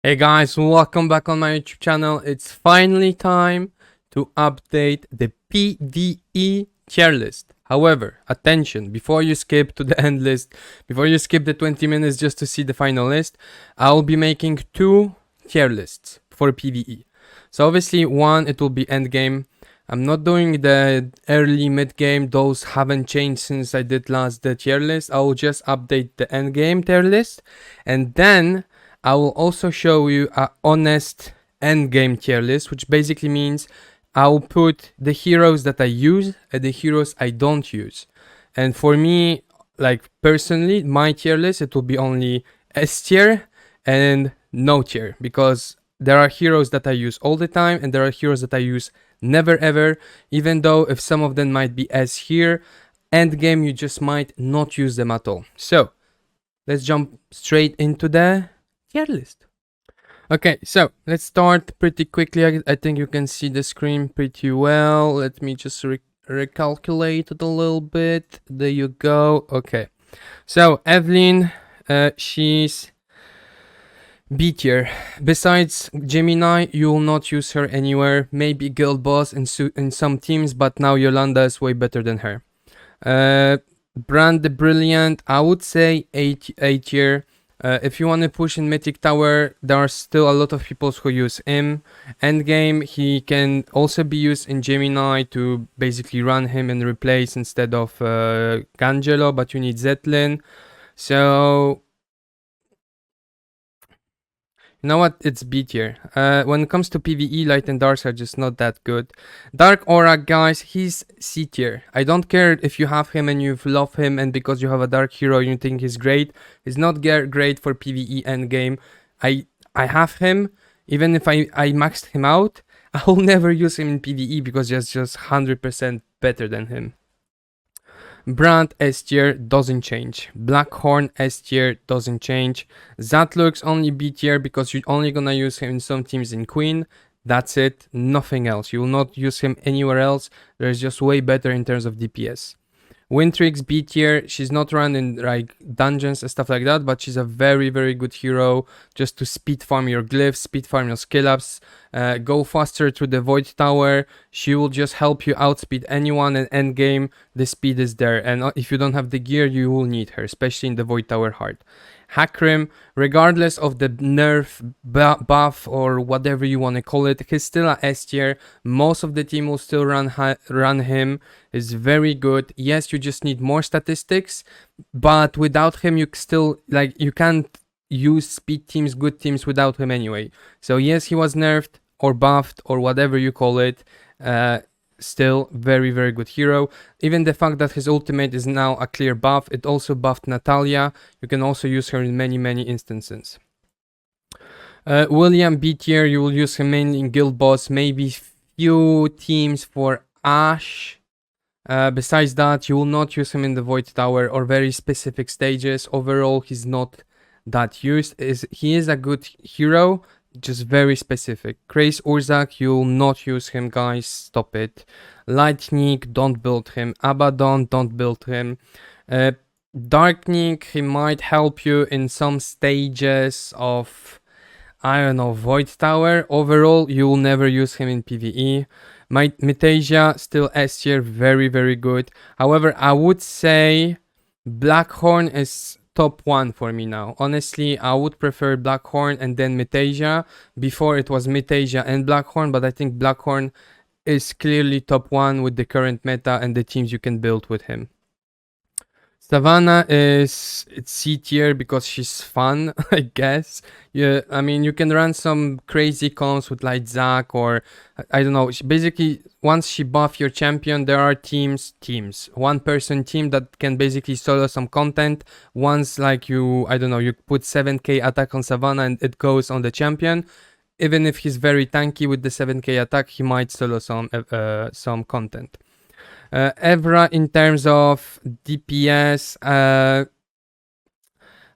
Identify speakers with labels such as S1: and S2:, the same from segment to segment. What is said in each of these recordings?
S1: Hey guys, welcome back on my YouTube channel. It's finally time to update the PVE tier list. However, attention, before you skip to the end list, before you skip the 20 minutes just to see the final list, I'll be making two tier lists for PVE. So obviously one, it will be Endgame. I'm not doing the early mid-game, those haven't changed since I did last the tier list. I will just update the endgame tier list, and then I will also show you a honest endgame tier list, which basically means I'll put the heroes that I use and the heroes I don't use. And for me, like personally, my tier list, it will be only S tier and no tier, because there are heroes that I use all the time and there are heroes that I use never ever, even though if some of them might be S here, end game you just might not use them at all. So let's jump straight into the tier list. Okay, so let's start pretty quickly. I think you can see the screen pretty well. Let me just recalculate it a little bit. There you go. Okay, so Evelyn, she's B tier. Besides Gemini, you will not use her anywhere. Maybe Guild Boss in some teams, but now Yolanda is way better than her. Brand the Brilliant, I would say A tier. If you want to push in Mythic Tower, there are still a lot of people who use him. Endgame, he can also be used in Gemini to basically run him and replace instead of Gangelo, but you need Zetlin. So you know what? It's B tier. When it comes to PvE, Light and Darks are just not that good. Dark Aura, guys, he's C tier. I don't care if you have him and you love him, and because you have a Dark hero, you think he's great. He's not great for PvE endgame. I have him. Even if I maxed him out, I will never use him in PvE because he's just 100% better than him. Brand S tier doesn't change. Blackhorn S tier doesn't change. Zatlux only B tier because you're only gonna use him in some teams in Queen. That's it, nothing else. You will not use him anywhere else. There's just way better in terms of DPS. Wintrix B tier, she's not run in like dungeons and stuff like that, but she's a very good hero just to speed farm your glyphs, speed farm your skill ups, go faster through the Void Tower. She will just help you outspeed anyone, and end game the speed is there, and if you don't have the gear you will need her, especially in the Void Tower hard. Hakrim, regardless of the nerf, buff, or whatever you want to call it, he's still a S tier. Most of the team will still run him. He's very good. Yes, you just need more statistics, but without him, you still, like, you can't use speed teams, good teams without him anyway. So yes, he was nerfed or buffed or whatever you call it. Still very good hero. Even the fact that his ultimate is now a clear buff, it also buffed Natalia. You can also use her in many instances. William B tier, you will use him mainly in Guild Boss, maybe few teams for Ashe. Besides that, you will not use him in the Void Tower or very specific stages. Overall, he's not that used. He is a good hero, just very specific. Craze Urzak, you'll not use him, guys. Stop it. Lightning, don't build him. Abaddon, don't build him. Darkning, he might help you in some stages of, I don't know, Void Tower. Overall, you will never use him in PvE. Metasia, still S tier, very good. However, I would say Blackhorn is top 1 for me now. Honestly, I would prefer Blackhorn and then Metasia. Before it was Metasia and Blackhorn, but I think Blackhorn is clearly top 1 with the current meta and the teams you can build with him. Savannah is C tier because she's fun, I guess. Yeah, I mean, you can run some crazy comps with like Zac, or I don't know. Basically, once she buff your champion, there are teams, one person team that can basically solo some content. Once like you, I don't know, you put 7k attack on Savannah and it goes on the champion. Even if he's very tanky with the 7k attack, he might solo some content. Evra, in terms of DPS,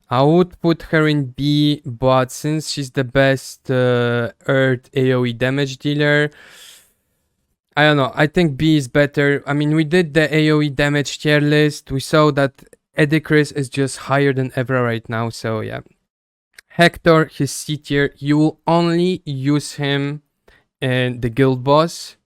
S1: I would put her in B, but since she's the best Earth AoE damage dealer, I don't know. I think B is better. I mean, we did the AoE damage tier list. We saw that Edicris is just higher than Evra right now, so yeah. Hector, his C tier, you will only use him in the guild boss.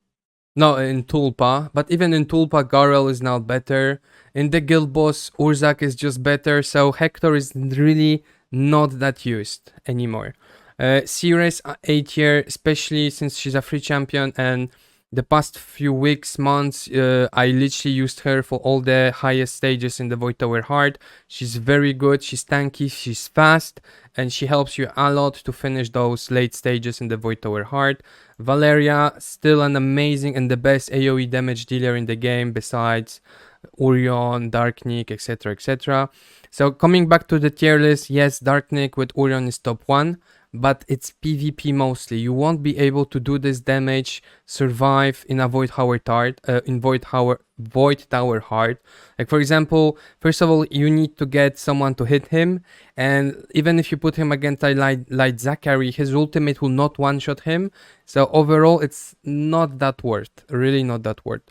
S1: No, in Tulpa, but even in Tulpa, Garel is now better. In the guild boss, Urzak is just better, so Hector is really not that used anymore. Ceres A tier, especially since she's a free champion, and the past few weeks, months, I literally used her for all the highest stages in the Void Tower Hard. She's very good, she's tanky, she's fast, and she helps you a lot to finish those late stages in the Void Tower Hard. Valeria, still an amazing and the best AoE damage dealer in the game besides Orion, Darknik, etc, etc. So coming back to the tier list, yes, Darknik with Orion is top 1, but it's PvP mostly. You won't be able to do this damage, survive in a Void Tower Hard. Like for example, first of all, you need to get someone to hit him, and even if you put him against a light Zachary, his ultimate will not one-shot him. So overall, it's not that worth. Really not that worth.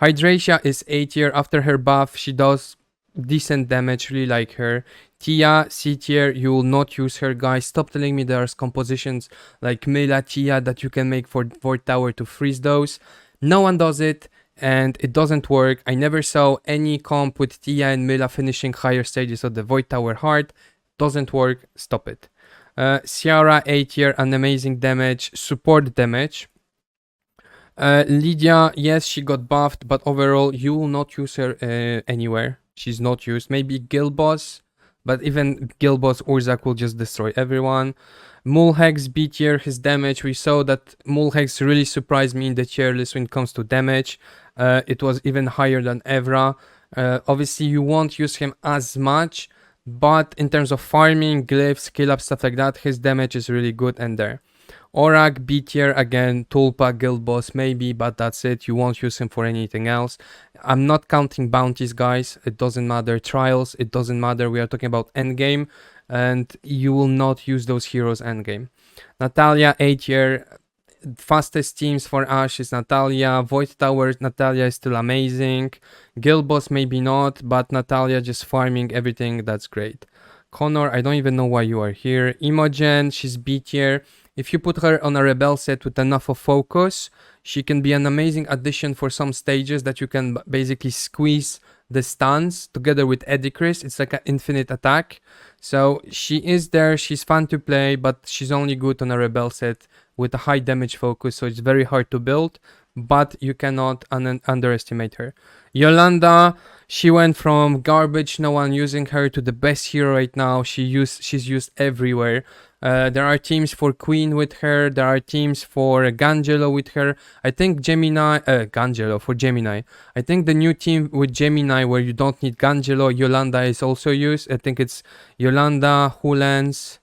S1: Hydracia is A tier. After her buff, she does decent damage, really like her. Tia, C tier, you will not use her, guys. Stop telling me there's compositions like Mela Tia that you can make for Void Tower to freeze those. No one does it, and it doesn't work. I never saw any comp with Tia and Mela finishing higher stages of the Void Tower hard. Doesn't work, stop it. Ciara, A tier, an amazing damage, support damage. Lydia, yes, she got buffed, but overall, you will not use her anywhere. She's not used. Maybe Guild Boss, but even Guild Boss Urzak will just destroy everyone. Mulhex B tier, his damage. We saw that Mulhex really surprised me in the tier list when it comes to damage. It was even higher than Evra. Obviously, you won't use him as much, but in terms of farming, glyphs, skill up, stuff like that, his damage is really good and there. Orak, B tier, again, Tulpa, Guild Boss, maybe, but that's it. You won't use him for anything else. I'm not counting bounties, guys. It doesn't matter. Trials, it doesn't matter. We are talking about endgame, and you will not use those heroes endgame. Natalia, A tier. Fastest teams for Ashe is Natalia. Void Tower, Natalia is still amazing. Guild Boss, maybe not, but Natalia just farming everything, that's great. Connor, I don't even know why you are here. Imogen, she's B tier. If you put her on a Rebel set with enough of focus, she can be an amazing addition for some stages that you can basically squeeze the stuns together with Edicris. It's like an infinite attack. So she is there, she's fun to play, but she's only good on a Rebel set with a high damage focus, so it's very hard to build, but you cannot underestimate her. Yolanda, she went from garbage, no one using her, to the best hero right now. She's used everywhere. There are teams for Queen with her. There are teams for Gangelo with her. I think Gangelo for Gemini. I think the new team with Gemini where you don't need Gangelo, Yolanda is also used. I think it's Yolanda, Hulens,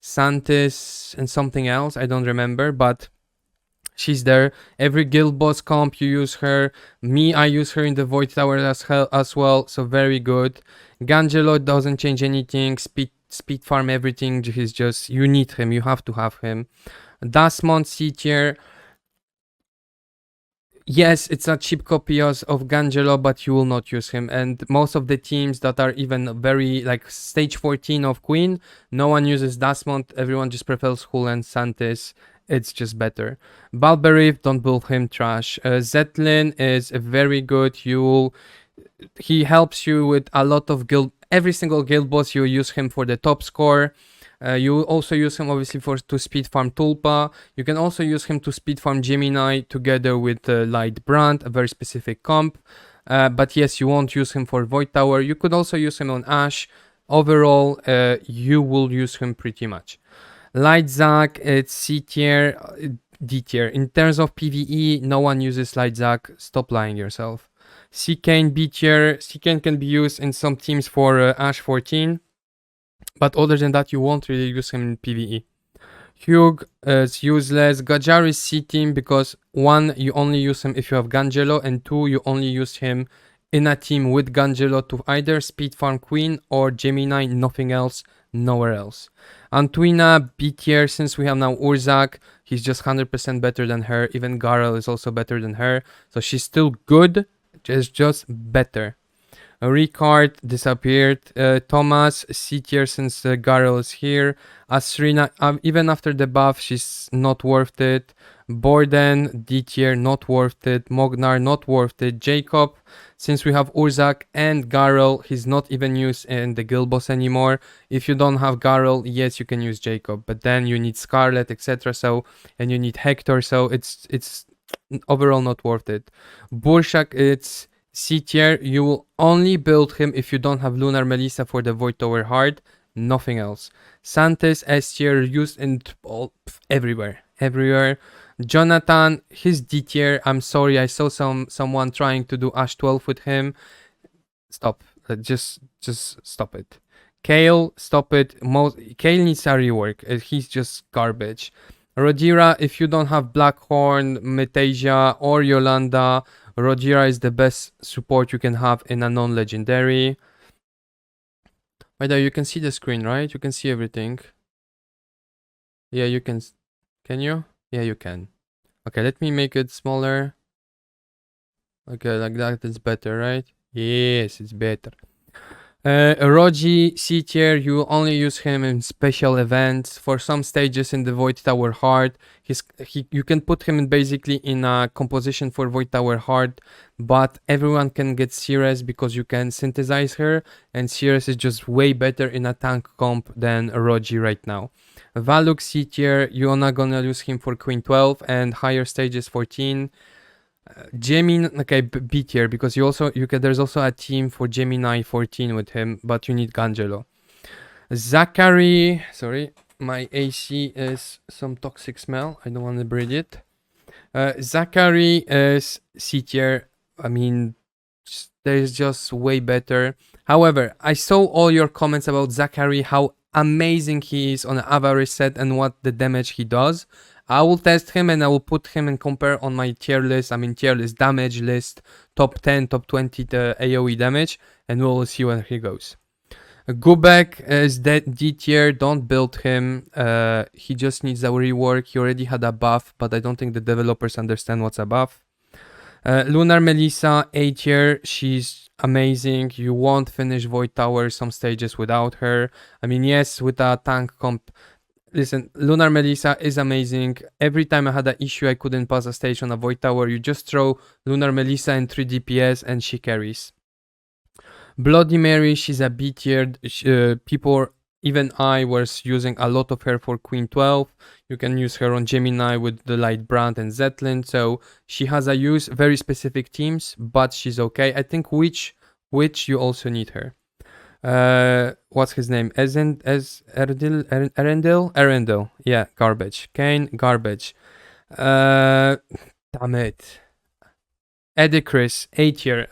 S1: Santis, and something else. I don't remember, but she's there. Every guild boss comp you use her. Me, I use her in the Void Tower as well, so very good. Gangelo doesn't change anything. Speed farm everything. He's just, you need him, you have to have him. Dasmon C tier. Yes, it's a cheap copy of Gangelo, but you will not use him. And most of the teams that are even very like stage 14 of Queen, no one uses Dasmont. Everyone just prefers Hull and Santis. It's just better. Balberif, don't build him, trash. Zetlin is very good. He helps you with a lot of every single guild boss. You use him for the top score. You also use him obviously to speed farm Tulpa. You can also use him to speed farm Gemini together with Light Brand, a very specific comp. But yes, you won't use him for Void Tower. You could also use him on Ashe. Overall, you will use him pretty much. Light Zack, it's C tier, D tier. In terms of PVE, no one uses Light Zack. Stop lying yourself. C-Kane, B tier. C-Kane can be used in some teams for Ashe 14. But other than that, you won't really use him in PvE. Hugh is useless. Gajar is C team because 1, you only use him if you have Gangelo, and 2, you only use him in a team with Gangelo to either speed farm Queen or Gemini, nothing else, nowhere else. Antuina, B tier, since we have now Urzak, he's just 100% better than her. Even Garel is also better than her. So she's still good, just better. Ricard disappeared. Thomas, C tier since Garel is here. Asrina, even after the buff, she's not worth it. Borden, D tier, not worth it. Mognar, not worth it. Jacob, since we have Urzak and Garel, he's not even used in the guild boss anymore. If you don't have Garel, yes, you can use Jacob, but then you need Scarlet, etc. So, and you need Hector, so it's overall not worth it. Burshak, it's C tier. You will only build him if you don't have Lunar Melissa for the Void Tower hard, nothing else. Santis, S tier, used in everywhere. Jonathan, his D tier. I'm sorry, I saw someone trying to do Ash 12 with him. Stop. Just stop it. Kale, stop it. Kale needs a rework. He's just garbage. Rodira, if you don't have Blackhorn, Metasia, or Yolanda, Rodira is the best support you can have in a non-legendary. By the way, you can see the screen, right? You can see everything. Yeah, you can. Can you? Yeah, you can. Okay, let me make it smaller. Okay, like that, it's better, right? Yes, it's better. Roji, C tier, you only use him in special events. For some stages in the Void Tower Hard, you can put him in basically in a composition for Void Tower Hard, but everyone can get Ceres because you can synthesize her, and Ceres is just way better in a tank comp than Roji right now. Valuk, C tier, you're not gonna use him for Queen 12 and higher stages 14. Gemini, okay, B tier because there's also a team for Gemini 14 with him, but you need Gangelo. Zachary, sorry, my AC is some toxic smell. I don't want to breathe it. Zachary is C tier. I mean, there's just way better. However, I saw all your comments about Zachary, how amazing he is on the Avarice set and what the damage he does. I will test him and I will put him and compare on my tier list. I mean tier list, damage list, top 10, top 20 AoE damage, and we'll see where he goes. Gubek is that D tier, don't build him. He just needs a rework. He already had a buff, but I don't think the developers understand what's a buff. Lunar Melissa, A tier, she's amazing. You won't finish Void Tower some stages without her. I mean, yes, with a tank comp. Listen, Lunar Melissa is amazing. Every time I had an issue I couldn't pass a stage on a Void Tower, you just throw Lunar Melissa in 3 DPS and she carries. Bloody Mary, she's a B tier. People, even I, was using a lot of her for Queen 12. You can use her on Gemini with the Light Brand and Zetlin. So she has a use, very specific teams, but she's okay. I think Witch, you also need her. What's his name? Erendil? Yeah, garbage. Kane, garbage. Damn it. Edicris, A tier.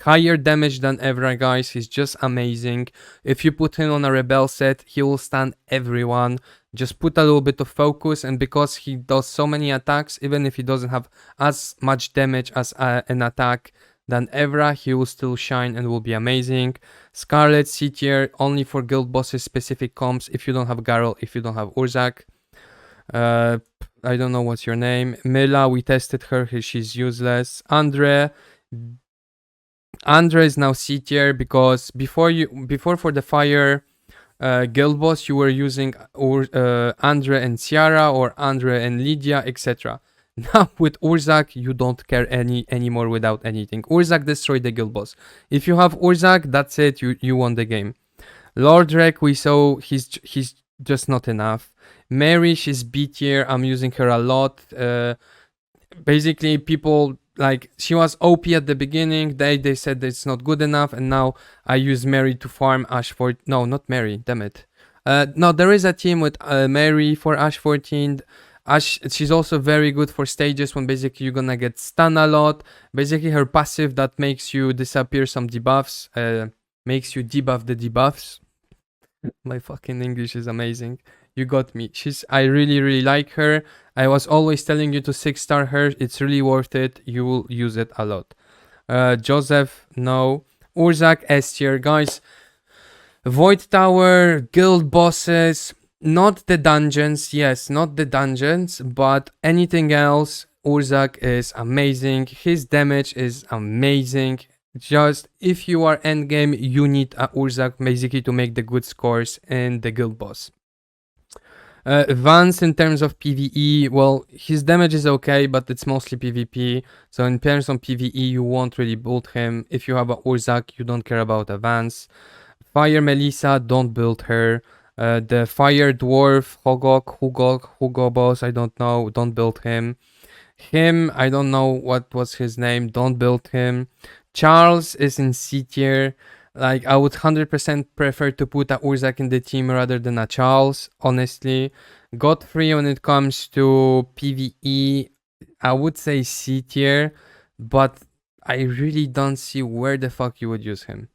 S1: Higher damage than Evra, guys. He's just amazing. If you put him on a Rebel set, he will stun everyone. Just put a little bit of focus, and because he does so many attacks, even if he doesn't have as much damage as an attack than Evra, he will still shine and will be amazing. Scarlet, C tier, only for guild bosses, specific comps, if you don't have Garel, if you don't have Urzak. I don't know what's your name. Mila, we tested her, she's useless. Andre is now C tier because before for the fire guild boss you were using Andre and Ciara or Andre and Lydia, etc. Now with Urzak you don't care anymore without anything. Urzak destroyed the guild boss. If you have Urzak, that's it, you won the game. Lordrek, we saw he's just not enough. Mary, she's B tier. I'm using her a lot. Basically people, like, she was OP at the beginning, they said that it's not good enough, and now I use Mary to farm Ash 14. No, not Mary, damn it. No, there is a team with Mary for Ash 14. Ash, she's also very good for stages when basically you're gonna get stun a lot. Basically her passive that makes you disappear some debuffs, makes you debuff the debuffs. My fucking English is amazing. You got me. I really like her. I was always telling you to 6-star her. It's really worth it. You will use it a lot. Joseph, no. Urzak, S tier. Guys, Void Tower, guild bosses, not the dungeons. Yes, not the dungeons, but anything else. Urzak is amazing. His damage is amazing. Just if you are endgame, you need a Urzak basically to make the good scores in the guild boss. Vance in terms of PVE, well, his damage is okay, but it's mostly PvP. So in terms of PvE, you won't really build him. If you have a Urzak, you don't care about a Vance. Fire Melissa, don't build her. The Fire Dwarf, Hugobos, I don't know, don't build him. Him, I don't know what was his name, don't build him. Charles is in C tier. Like, I would 100% prefer to put a Urzak in the team rather than a Charles, honestly. Godfrey, when it comes to PvE, I would say C tier, but I really don't see where the fuck you would use him.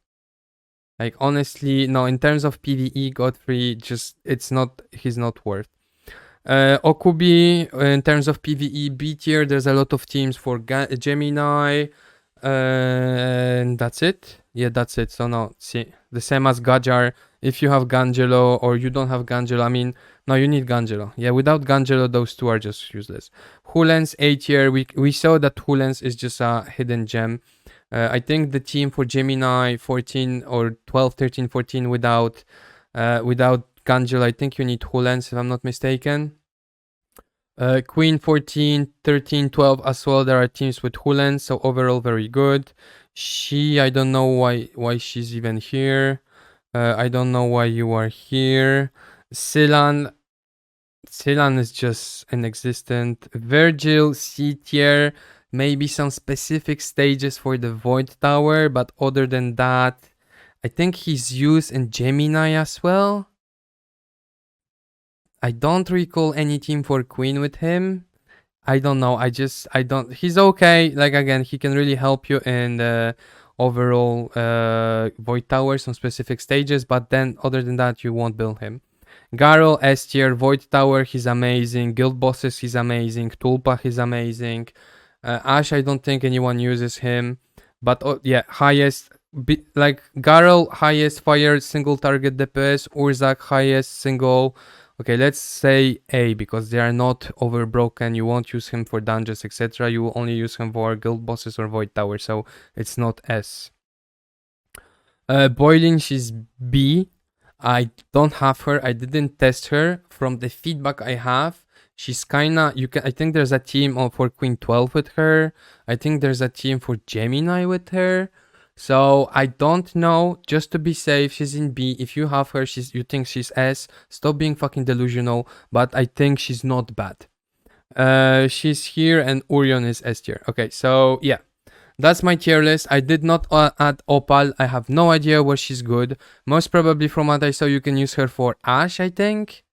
S1: Like, honestly, no, in terms of PvE, Godfrey, just, he's not worth. Okubi, in terms of PvE, B tier, there's a lot of teams for Gemini, and that's it. Yeah, that's it. So no, see, the same as Gajar. If you have Gangelo or you don't have Gangelo, I mean, no, you need Gangelo. Yeah, without Gangelo, those two are just useless. Hulens A tier, we saw that Hulens is just a hidden gem. I think the team for Gemini 14 or 12, 13, 14 without Gangelo, I think you need Hulens if I'm not mistaken. Queen 14, 13, 12 as well. There are teams with Hulen, so overall very good. I don't know why she's even here. I don't know why you are here. Silan is just inexistent. Virgil C tier. Maybe some specific stages for the Void Tower, but other than that, I think he's used in Gemini as well. I don't recall any team for Queen with him. I don't know. He's okay. Like, again, he can really help you in the overall Void Towers on specific stages, but then other than that, you won't build him. Garl, S tier, Void Tower, he's amazing. Guild Bosses, he's amazing. Tulpa, he's amazing. Ash, I don't think anyone uses him. But yeah, like Garl, highest fire single target DPS. Urzak, highest single. Okay, let's say A because they are not overbroken. You won't use him for dungeons, etc. You will only use him for guild bosses or Void Tower, so it's not S. Boiling, she's B. I don't have her. I didn't test her. From the feedback I have, she's kinda. I think there's a team for Queen 12 with her. I think there's a team for Gemini with her. So I don't know. Just to be safe, she's in B. If you have her, you think she's S. Stop being fucking delusional. But I think she's not bad. She's here, and Orion is S tier. Okay, so yeah. That's my tier list. I did not add Opal. I have no idea where she's good. Most probably from what I saw, you can use her for Ash, I think.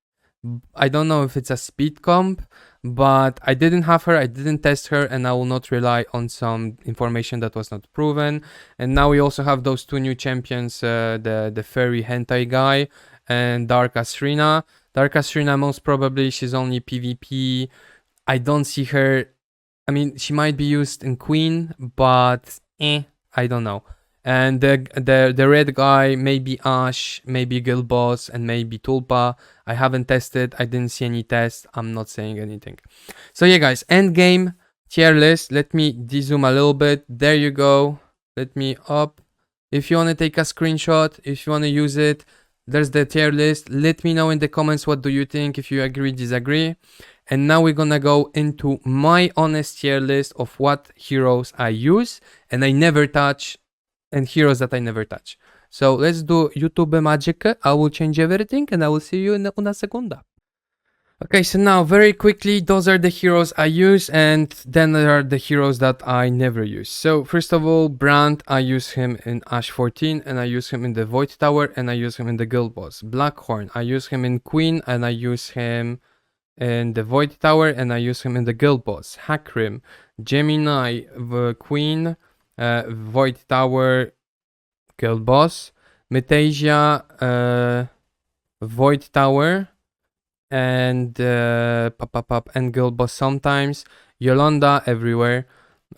S1: I don't know if it's a speed comp, but I didn't have her. I didn't test her, and I will not rely on some information that was not proven. And now we also have those two new champions, the fairy hentai guy and Dark Asrina. Dark Asrina, most probably, she's only PvP. I don't see her. I mean, she might be used in Queen, but I don't know. And the red guy, maybe Ash, maybe Guild Boss, and maybe Tulpa. I haven't tested. I didn't see any tests. I'm not saying anything. So yeah, guys, endgame tier list. Let me dezoom a little bit. There you go. Let me up. If you want to take a screenshot, if you want to use it, there's the tier list. Let me know in the comments what do you think, if you agree, disagree. And now we're gonna go into my honest tier list of what heroes I use and I never touch, and heroes that I never touch. So let's do YouTube magic. I will change everything and I will see you in una segunda. Okay, so now very quickly, those are the heroes I use, and then there are the heroes that I never use. So first of all, Brand, I use him in Ash 14, and I use him in the Void Tower, and I use him in the Guild Boss. Blackhorn, I use him in Queen, and I use him in the Void Tower, and I use him in the Guild Boss. Hakrim, Gemini, the Queen, Void Tower, Guild Boss. Metasia, Void Tower, and and Guild Boss sometimes. Yolanda everywhere.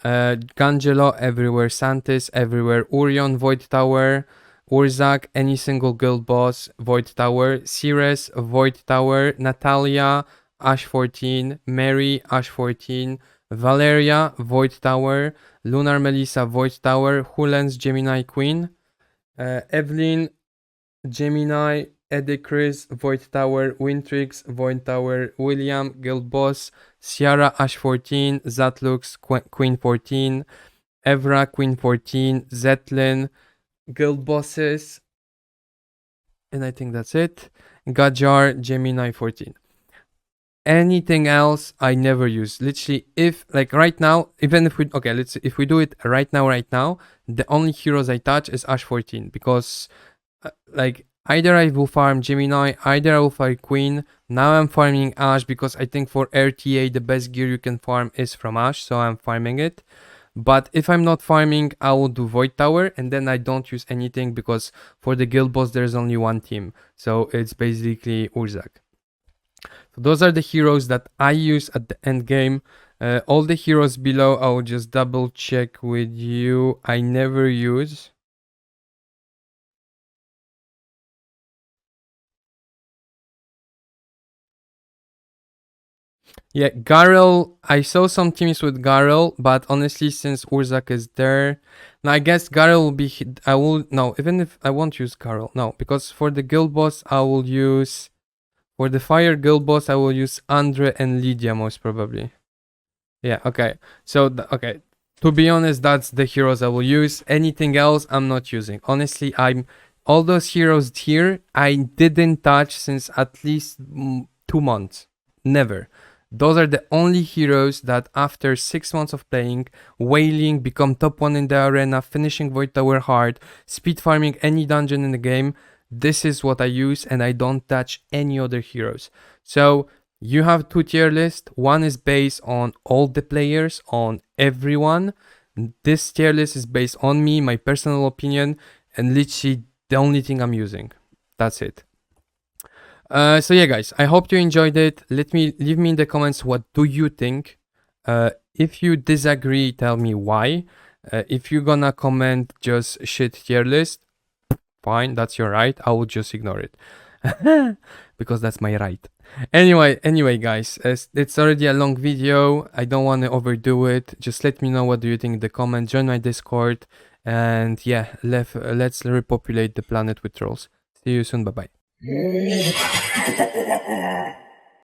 S1: Gangelo everywhere. Santis everywhere. Orion, Void Tower. Urzak, any single Guild Boss, Void Tower. Ceres, Void Tower. Natalia, Ash 14, Mary, Ash 14, Valeria, Void Tower, Lunar Melissa, Void Tower, Hulens, Gemini Queen, Evelyn, Gemini, Eddie Chris, Void Tower, Wintrix, Void Tower, William, Guild Boss, Ciara, Ash 14, Zatlux, Queen 14, Evra, Queen 14, Zetlin, Guild Bosses, and I think that's it. Gajar, Gemini 14. Anything else I never use. Literally, if like right now, even if we if we do it right now, the only heroes I touch is Ash 14 because like either I will farm Gemini, either I will farm Queen. Now I'm farming Ash because I think for RTA the best gear you can farm is from Ash, so I'm farming it. But if I'm not farming, I will do Void Tower and then I don't use anything because for the guild boss there's only one team. So it's basically Urzak. So those are the heroes that I use at the end game. All the heroes below, I will just double check with you. I never use. Yeah, Garel. I saw some teams with Garel, but honestly, since Urzak is there, now I guess Garel will be. I will no. Even if I won't use Garel, no, because for the guild boss, I will use. For the fire guild boss, I will use Andre and Lydia most probably. Yeah. Okay. So okay. To be honest, that's the heroes I will use. Anything else, I'm not using. Honestly, I'm all those heroes here. I didn't touch since at least 2 months. Never. Those are the only heroes that after 6 months of playing, wailing, become top 1 in the arena, finishing Void Tower hard, speed farming any dungeon in the game. This is what I use and I don't touch any other heroes. So you have 2 tier lists. One is based on all the players, on everyone. This tier list is based on me, my personal opinion, and literally the only thing I'm using. That's it. So yeah, guys, I hope you enjoyed it. Leave me in the comments what do you think. If you disagree, tell me why. If you're gonna comment just shit tier list, fine, that's your right. I will just ignore it because that's my right. Anyway, guys, it's already a long video. I don't want to overdo it. Just let me know what do you think in the comments. Join my Discord, and yeah, let's repopulate the planet with trolls. See you soon. Bye bye.